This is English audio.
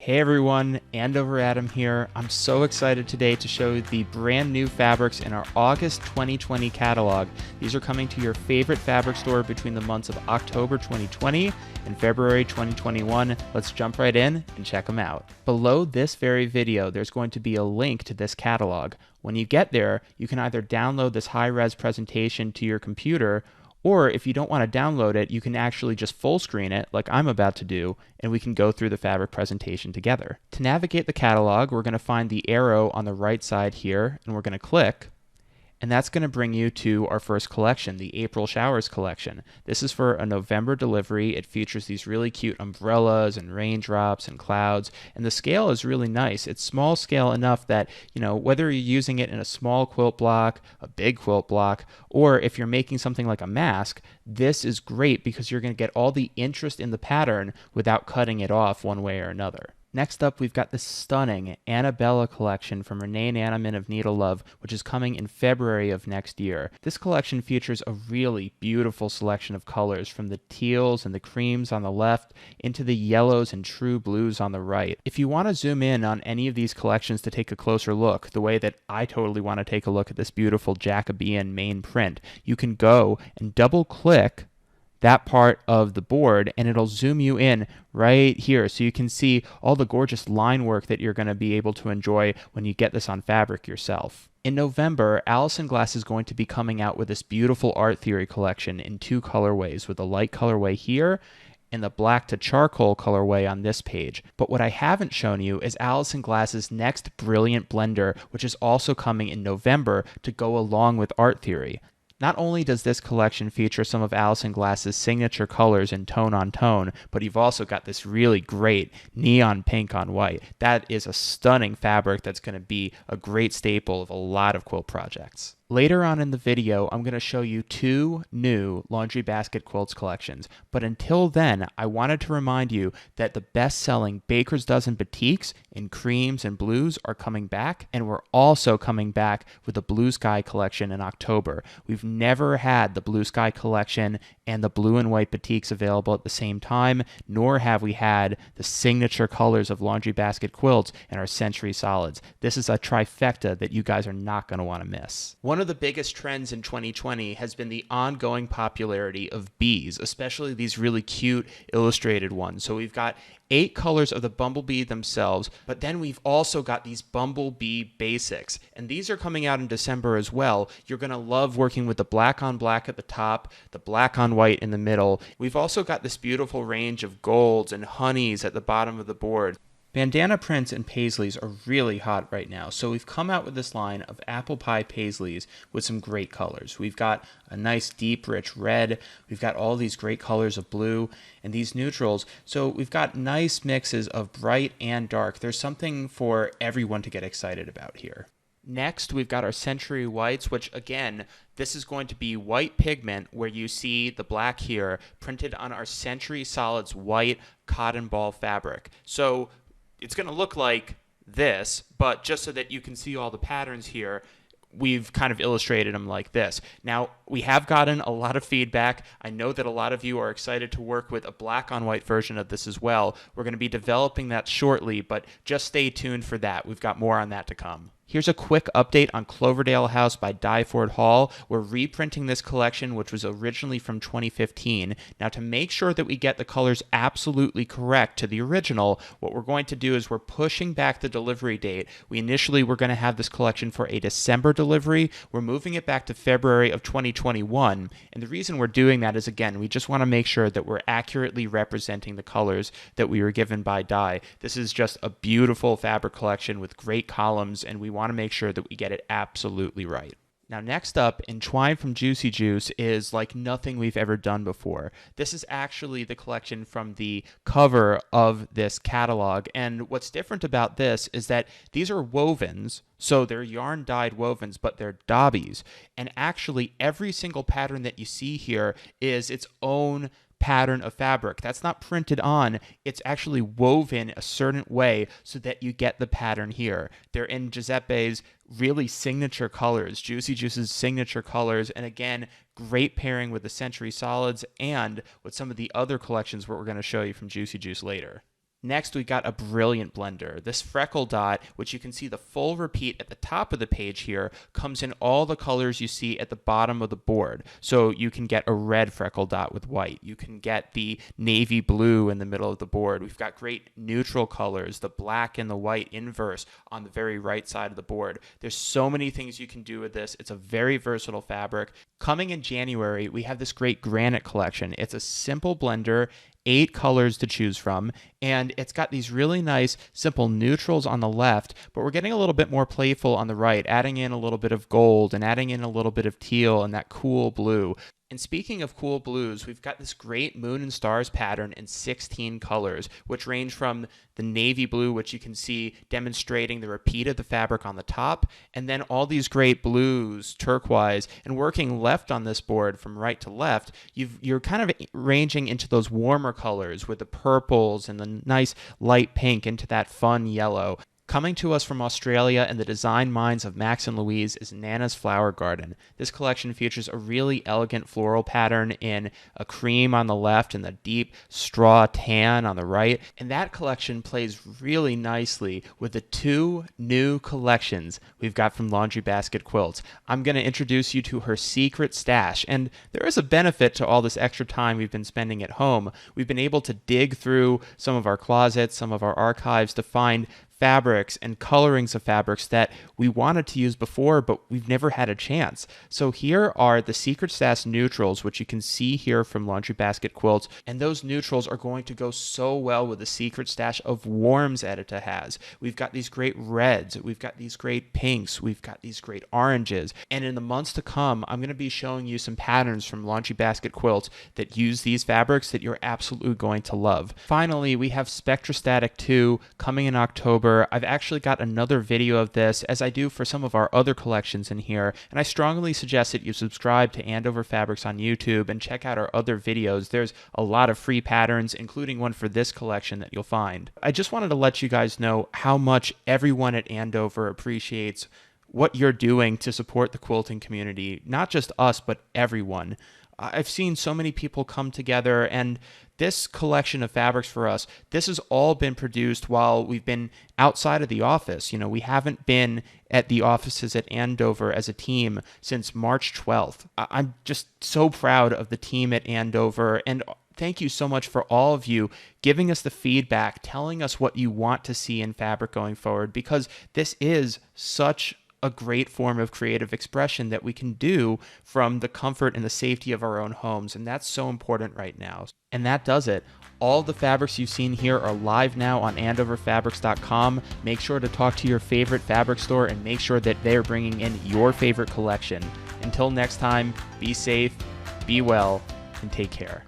Hey everyone, Andover Adam here. I'm so excited today to show you the brand new fabrics in our August 2020 catalog. These are coming to your favorite fabric store between the months of October 2020 and February 2021. Let's jump right in and check them out. Below this very video, there's going to be a link to this catalog. When you get there, you can either download this high-res presentation to your computer, or if you don't want to download it, you can actually just full screen it like I'm about to do, and we can go through the fabric presentation together. To navigate the catalog, we're going to find the arrow on the right side here, and we're going to click. And that's going to bring you to our first collection, the April Showers collection. This is for a November delivery. It features these really cute umbrellas and raindrops and clouds, and the scale is really nice. It's small scale enough that, whether you're using it in a small quilt block, a big quilt block, or if you're making something like a mask, this is great because you're going to get all the interest in the pattern without cutting it off one way or another. Next up, we've got this stunning Annabella collection from Renee and Anneman of Needle Love, which is coming in February of next year. This collection features a really beautiful selection of colors, from the teals and the creams on the left into the yellows and true blues on the right. If you want to zoom in on any of these collections to take a closer look, the way that I totally want to take a look at this beautiful Jacobean main print, you can go and double click that part of the board and it'll zoom you in right here so you can see all the gorgeous line work that you're going to be able to enjoy when you get this on fabric yourself. In November, Allison Glass is going to be coming out with this beautiful art theory collection in two colorways, with the light colorway here and the black to charcoal colorway on this page. But what I haven't shown you is Allison Glass's next brilliant blender, which is also coming in November to go along with art theory. Not only does this collection feature some of Allison Glass's signature colors in tone on tone, but you've also got this really great neon pink on white. That is a stunning fabric that's going to be a great staple of a lot of quilt projects. Later on in the video, I'm going to show you two new laundry basket quilts collections, but until then, I wanted to remind you that the best-selling Baker's Dozen Batiks in creams and blues are coming back, and we're also coming back with the Blue Sky collection in October. We've never had the Blue Sky collection and the blue and white Batiks available at the same time, nor have we had the signature colors of laundry basket quilts in our Century Solids. This is a trifecta that you guys are not going to want to miss. One of the biggest trends in 2020 has been the ongoing popularity of bees, especially these really cute illustrated ones. So we've got 8 colors of the bumblebee themselves, but then we've also got these bumblebee basics, and these are coming out in December as well. You're going to love working with the black on black at the top, the black on white in the middle. We've also got this beautiful range of golds and honeys at the bottom of the board. Bandana prints and paisleys are really hot right now, so we've come out with this line of apple pie paisleys with some great colors. We've got a nice deep rich red, we've got all these great colors of blue and these neutrals, so we've got nice mixes of bright and dark. There's something for everyone to get excited about here. Next, we've got our Century Whites, which again, this is going to be white pigment where you see the black here printed on our Century Solids white cotton ball fabric. So it's going to look like this, but just so that you can see all the patterns here, we've kind of illustrated them like this. Now, we have gotten a lot of feedback. I know that a lot of you are excited to work with a black on white version of this as well. We're going to be developing that shortly, but just stay tuned for that. We've got more on that to come. Here's a quick update on Cloverdale House by Dyford Hall. We're reprinting this collection, which was originally from 2015. Now, to make sure that we get the colors absolutely correct to the original, what we're going to do is we're pushing back the delivery date. We initially were going to have this collection for a December delivery. We're moving it back to February of 2021. And the reason we're doing that is, again, we just want to make sure that we're accurately representing the colors that we were given by Dye. This is just a beautiful fabric collection with great columns, and we want to make sure that we get it absolutely right. Now, next up, Entwined from Giuce is like nothing we've ever done before. This is actually the collection from the cover of this catalog, and what's different about this is that these are wovens, so they're yarn dyed wovens, but they're dobbies, and actually every single pattern that you see here is its own pattern of fabric. That's not printed on, it's actually woven a certain way so that you get the pattern here. They're in Giuseppe's really signature colors, Giuce's signature colors, and again, great pairing with the Century Solids and with some of the other collections we're going to show you from Giuce later. Next, we got a brilliant blender. This freckle dot, which you can see the full repeat at the top of the page here, comes in all the colors you see at the bottom of the board. So you can get a red freckle dot with white. You can get the navy blue in the middle of the board. We've got great neutral colors, the black and the white inverse on the very right side of the board. There's so many things you can do with this. It's a very versatile fabric. Coming in January, we have this great Granite collection. It's a simple blender, 8 colors to choose from, and it's got these really nice simple neutrals on the left, but we're getting a little bit more playful on the right, adding in a little bit of gold and adding in a little bit of teal and that cool blue. And speaking of cool blues, we've got this great moon and stars pattern in 16 colors, which range from the navy blue, which you can see demonstrating the repeat of the fabric on the top, and then all these great blues, turquoise, and working left on this board from right to left, you're kind of ranging into those warmer colors with the purples and the nice light pink into that fun yellow. Coming to us from Australia and the design minds of Max and Louise is Nana's Flower Garden. This collection features a really elegant floral pattern in a cream on the left and the deep straw tan on the right. And that collection plays really nicely with the 2 new collections we've got from Laundry Basket Quilts. I'm going to introduce you to her secret stash. And there is a benefit to all this extra time we've been spending at home. We've been able to dig through some of our closets, some of our archives to find fabrics and colorings of fabrics that we wanted to use before, but we've never had a chance. So here are the Secret Stash neutrals, which you can see here from Laundry Basket Quilts, and those neutrals are going to go so well with the Secret Stash of warms Edita has. We've got these great reds, we've got these great pinks, we've got these great oranges, and in the months to come, I'm going to be showing you some patterns from Laundry Basket Quilts that use these fabrics that you're absolutely going to love. Finally, we have Spectrastatic 2 coming in October. I've actually got another video of this, as I do for some of our other collections in here, and I strongly suggest that you subscribe to Andover Fabrics on YouTube and check out our other videos. There's a lot of free patterns, including one for this collection that you'll find. I just wanted to let you guys know how much everyone at Andover appreciates what you're doing to support the quilting community, not just us, but everyone. I've seen so many people come together, and this collection of fabrics for us, this has all been produced while we've been outside of the office. You know, we haven't been at the offices at Andover as a team since March 12th. I'm just so proud of the team at Andover, and thank you so much for all of you giving us the feedback, telling us what you want to see in fabric going forward, because this is such a great form of creative expression that we can do from the comfort and the safety of our own homes, and that's so important right now. And that does it. All the fabrics you've seen here are live now on AndoverFabrics.com. Make sure to talk to your favorite fabric store and make sure that they're bringing in your favorite collection. Until next time, be safe, be well, and take care.